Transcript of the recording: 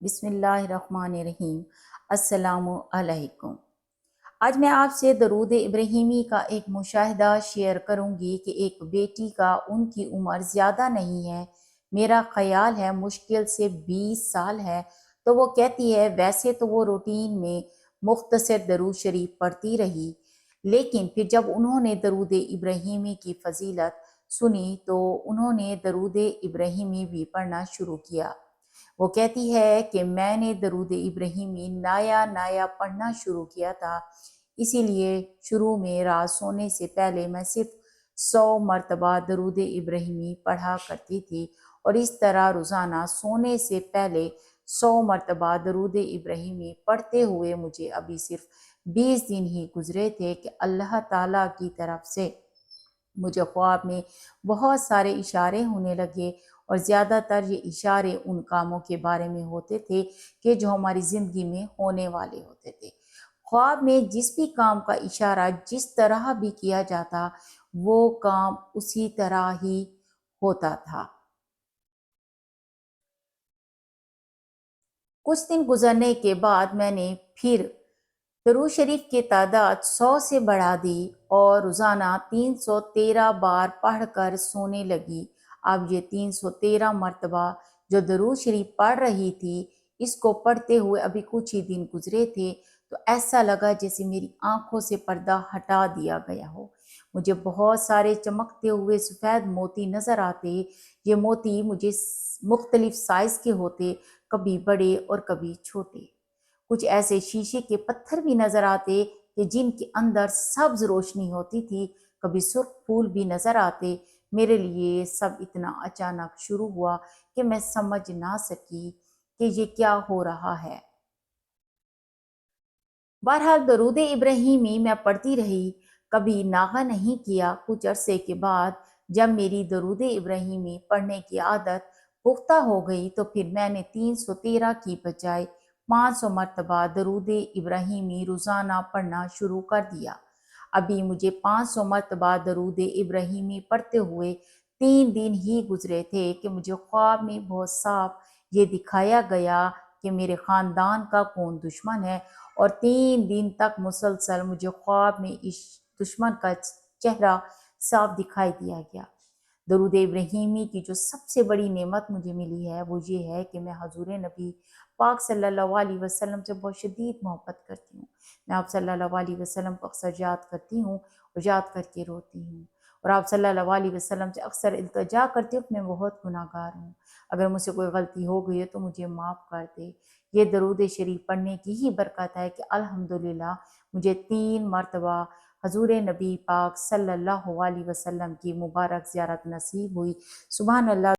بسم اللہ الرحمن الرحیم۔ السلام علیکم۔ آج میں آپ سے درود ابراہیمی کا ایک مشاہدہ شیئر کروں گی کہ ایک بیٹی کا ان کی عمر زیادہ نہیں ہے، میرا خیال ہے مشکل سے 20 سال ہے، تو وہ کہتی ہے ویسے تو وہ روٹین میں مختصر درود شریف پڑھتی رہی، لیکن پھر جب انہوں نے درود ابراہیمی کی فضیلت سنی تو انہوں نے درود ابراہیمی بھی پڑھنا شروع کیا۔ وہ کہتی ہے کہ میں نے درود ابراہیمی نیا پڑھنا شروع کیا تھا، اسی لیے شروع میں رات سونے سے پہلے میں صرف 100 مرتبہ درود ابراہیمی پڑھا کرتی تھی، اور اس طرح روزانہ سونے سے پہلے 100 مرتبہ درود ابراہیمی پڑھتے ہوئے مجھے ابھی صرف 20 دن ہی گزرے تھے کہ اللہ تعالیٰ کی طرف سے مجھے خواب میں بہت سارے اشارے ہونے لگے، اور زیادہ تر یہ اشارے ان کاموں کے بارے میں ہوتے تھے کہ جو ہماری زندگی میں ہونے والے ہوتے تھے۔ خواب میں جس بھی کام کا اشارہ جس طرح بھی کیا جاتا وہ کام اسی طرح ہی ہوتا تھا۔ کچھ دن گزرنے کے بعد میں نے پھر درود شریف کی تعداد 100 سے بڑھا دی اور روزانہ 313 بار پڑھ کر سونے لگی۔ اب یہ 313 مرتبہ جو درود شریف پڑھ رہی تھی، اس کو پڑھتے ہوئے ابھی کچھ ہی دن گزرے تھے، تو ایسا لگا جیسے میری آنکھوں سے پردہ ہٹا دیا گیا ہو۔ مجھے بہت سارے چمکتے ہوئے سفید موتی نظر آتے۔ یہ موتی مجھے مختلف سائز کے ہوتے، کبھی بڑے اور کبھی چھوٹے۔ کچھ ایسے شیشے کے پتھر بھی نظر آتے کہ جن کے اندر سبز روشنی ہوتی تھی، کبھی سرخ پھول بھی نظر آتے۔ میرے لیے یہ سب اتنا اچانک شروع ہوا کہ میں سمجھ نہ سکی کہ یہ کیا ہو رہا ہے۔ بہرحال درود ابراہیمی میں پڑھتی رہی، کبھی ناغہ نہیں کیا۔ کچھ عرصے کے بعد جب میری درود ابراہیمی پڑھنے کی عادت پختہ ہو گئی تو پھر میں نے 313 کی بجائے 500 مرتبہ درود ابراہیمی روزانہ پڑھنا شروع کر دیا۔ ابھی مجھے 500 مرتبہ درود ابراہیمی پڑھتے ہوئے 3 دن ہی گزرے تھے کہ مجھے خواب میں بہت صاف یہ دکھایا گیا کہ میرے خاندان کا کون دشمن ہے، اور 3 دن تک مسلسل مجھے خواب میں اس دشمن کا چہرہ صاف دکھائی دیا گیا۔ درود ابراہیمی کی جو سب سے بڑی نعمت مجھے ملی ہے وہ یہ ہے کہ میں حضور نبی پاک صلی اللہ علیہ وسلم سے بہت شدید محبت کرتی ہوں۔ میں آپ صلی اللہ علیہ وسلم کو اکثر یاد کرتی ہوں اور یاد کر کے روتی ہوں، اور آپ صلی اللہ علیہ وسلم سے اکثر التجا کرتی ہوں کہ میں بہت گناہ گار ہوں، اگر مجھ سے کوئی غلطی ہو گئی ہے تو مجھے معاف کر دے۔ یہ درود شریف پڑھنے کی ہی برکت ہے کہ الحمدللہ مجھے 3 مرتبہ حضور نبی پاک صلی اللہ علیہ وسلم کی مبارک زیارت نصیب ہوئی۔ سبحان اللہ۔